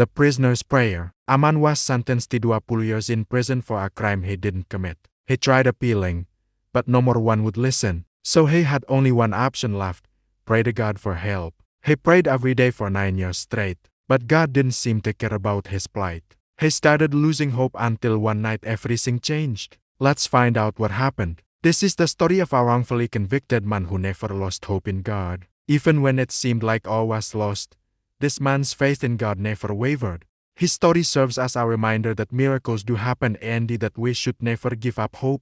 The Prisoner's Prayer. A man was sentenced to 20 years in prison for a crime he didn't commit. He tried appealing, but no more one would listen. So he had only one option left: pray to God for help. He prayed every day for 9 years straight, but God didn't seem to care about his plight. He started losing hope until one night everything changed. Let's find out what happened. This is the story of a wrongfully convicted man who never lost hope in God. Even when it seemed like all was lost, this man's faith in God never wavered. His story serves as a reminder that miracles do happen and that we should never give up hope,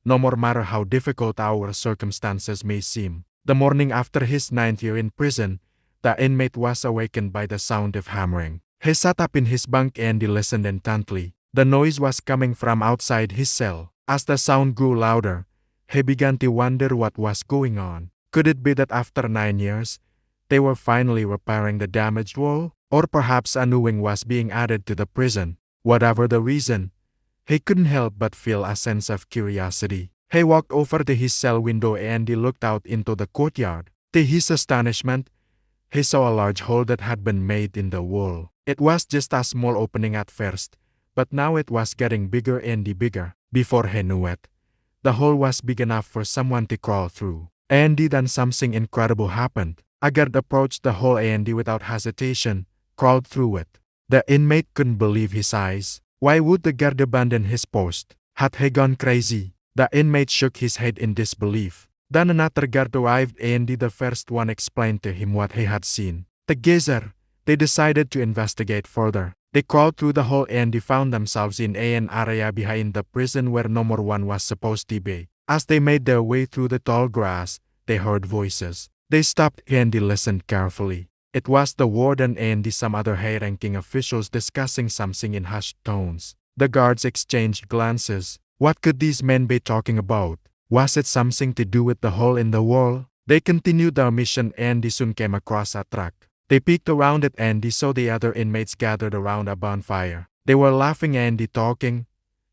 no matter how difficult our circumstances may seem. The morning after his 9th year in prison, the inmate was awakened by the sound of hammering. He sat up in his bunk and listened intently. The noise was coming from outside his cell. As the sound grew louder, he began to wonder what was going on. Could it be that after 9 years, they were finally repairing the damaged wall? Or perhaps a new wing was being added to the prison? Whatever the reason, he couldn't help but feel a sense of curiosity. He walked over to his cell window and he looked out into the courtyard. To his astonishment, he saw a large hole that had been made in the wall. It was just a small opening at first, but now it was getting bigger and bigger. Before he knew it, the hole was big enough for someone to crawl through. And then something incredible happened. A guard approached the hole and without hesitation crawled through it. The inmate couldn't believe his eyes. Why would the guard abandon his post? Had he gone crazy? The inmate shook his head in disbelief. Then another guard arrived and the first one explained to him what he had seen. Together, they decided to investigate further. They crawled through the hole and they found themselves in an area behind the prison where no more one was supposed to be. As they made their way through the tall grass, they heard voices. They stopped and they listened carefully. It was the warden and some other high-ranking officials discussing something in hushed tones. The guards exchanged glances. What could these men be talking about? Was it something to do with the hole in the wall? They continued their mission and they soon came across a truck. They peeked around it and they saw the other inmates gathered around a bonfire. They were laughing and talking,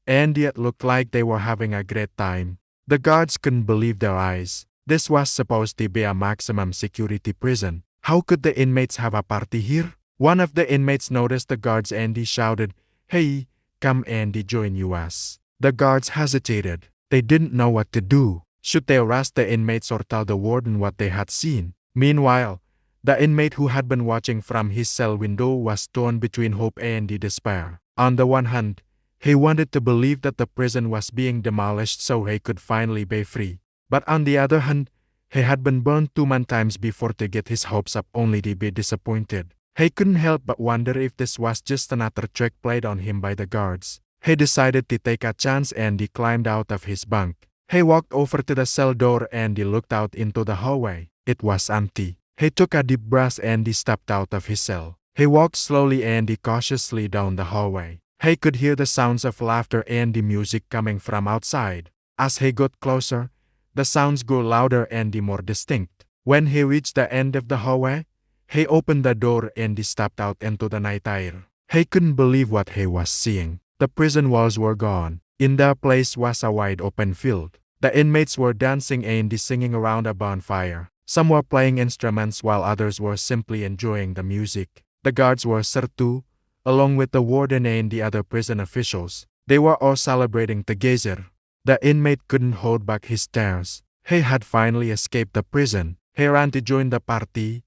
and it looked like they were having a great time. The guards couldn't believe their eyes. This was supposed to be a maximum security prison. How could the inmates have a party here? One of the inmates noticed the guards and he shouted, "Hey, come and join us." The guards hesitated. They didn't know what to do. Should they arrest the inmates or tell the warden what they had seen? Meanwhile, the inmate who had been watching from his cell window was torn between hope and despair. On the one hand, he wanted to believe that the prison was being demolished so he could finally be free. But on the other hand, he had been burned too many times before to get his hopes up only to be disappointed. He couldn't help but wonder if this was just another trick played on him by the guards. He decided to take a chance and he climbed out of his bunk. He walked over to the cell door and he looked out into the hallway. It was empty. He took a deep breath and he stepped out of his cell. He walked slowly and cautiously down the hallway. He could hear the sounds of laughter and the music coming from outside. As he got closer, the sounds grew louder and more distinct. When he reached the end of the hallway, he opened the door and stepped out into the night air. He couldn't believe what he was seeing. The prison walls were gone. In their place was a wide open field. The inmates were dancing and singing around a bonfire. Some were playing instruments while others were simply enjoying the music. The guards were there too, along with the warden and the other prison officials. They were all celebrating together. The inmate couldn't hold back his tears. He had finally escaped the prison. He ran to join the party,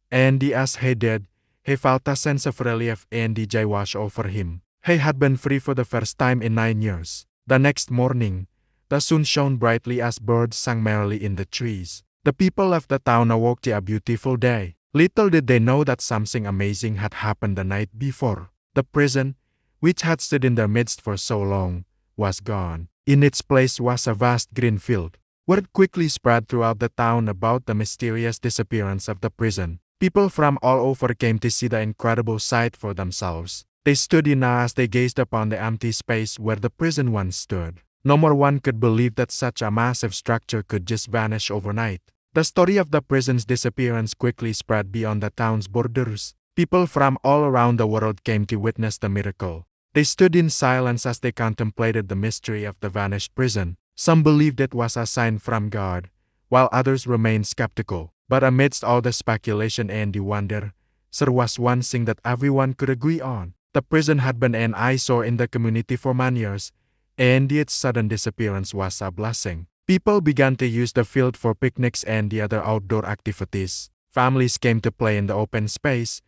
and as he did, he felt a sense of relief and joy wash over him. He had been free for the first time in 9 years. The next morning, the sun shone brightly as birds sang merrily in the trees. The people of the town awoke to a beautiful day. Little did they know that something amazing had happened the night before. The prison, which had stood in their midst for so long, was gone. In its place was a vast green field. Word quickly spread throughout the town about the mysterious disappearance of the prison. People from all over came to see the incredible sight for themselves. They stood in awe as they gazed upon the empty space where the prison once stood. No more one could believe that such a massive structure could just vanish overnight. The story of the prison's disappearance quickly spread beyond the town's borders. People from all around the world came to witness the miracle. They stood in silence as they contemplated the mystery of the vanished prison. Some believed it was a sign from God, while others remained skeptical. But amidst all the speculation and the wonder, there was one thing that everyone could agree on. The prison had been an eyesore in the community for many years, and its sudden disappearance was a blessing. People began to use the field for picnics and the other outdoor activities. Families came to play in the open space,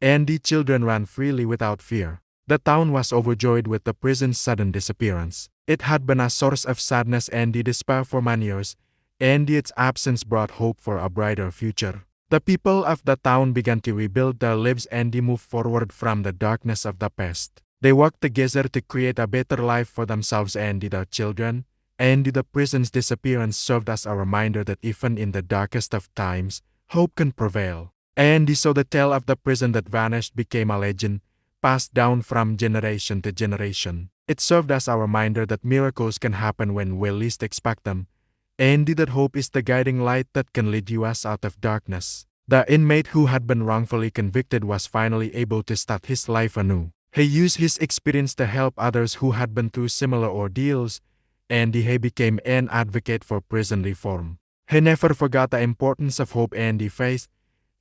and the children ran freely without fear. The town was overjoyed with the prison's sudden disappearance. It had been a source of sadness and despair for many years, and its absence brought hope for a brighter future. The people of the town began to rebuild their lives and move forward from the darkness of the past. They worked together to create a better life for themselves and their children, and the prison's disappearance served as a reminder that even in the darkest of times, hope can prevail. And so the tale of the prison that vanished became a legend, passed down from generation to generation. It served as a reminder that miracles can happen when we least expect them, and that hope is the guiding light that can lead us out of darkness. The inmate who had been wrongfully convicted was finally able to start his life anew. He used his experience to help others who had been through similar ordeals, and he became an advocate for prison reform. He never forgot the importance of hope and faith,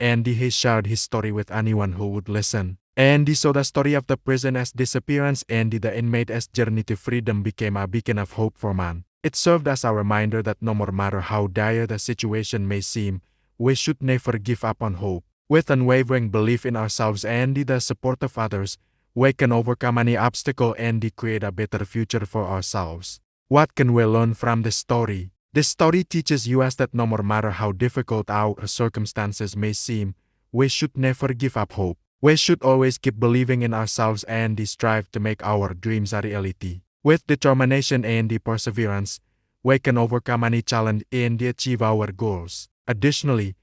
and he shared his story with anyone who would listen. And so the story of the prisoner's disappearance and the inmate's journey to freedom became a beacon of hope for man. It served as a reminder that no matter how dire the situation may seem, we should never give up on hope. With unwavering belief in ourselves and the support of others, we can overcome any obstacle and create a better future for ourselves. What can we learn from this story? This story teaches us that no matter how difficult our circumstances may seem, we should never give up hope. We should always keep believing in ourselves and strive to make our dreams a reality. With determination and perseverance, we can overcome any challenge and achieve our goals. Additionally,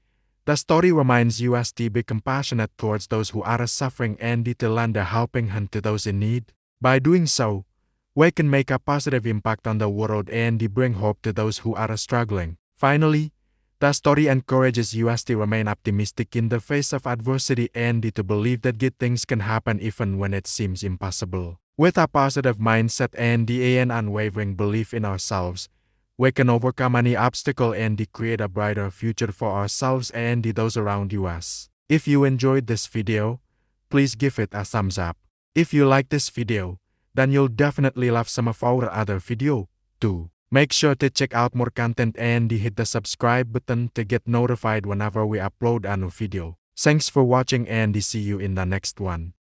the story reminds us to be compassionate towards those who are suffering and to lend a helping hand to those in need. By doing so, we can make a positive impact on the world and bring hope to those who are struggling. Finally, the story encourages us to remain optimistic in the face of adversity and to believe that good things can happen even when it seems impossible. With a positive mindset and an unwavering belief in ourselves, we can overcome any obstacle and create a brighter future for ourselves and those around us. If you enjoyed this video, please give it a thumbs up. If you like this video, then you'll definitely love some of our other video too. Make sure to check out more content and hit the subscribe button to get notified whenever we upload a new video. Thanks for watching and see you in the next one.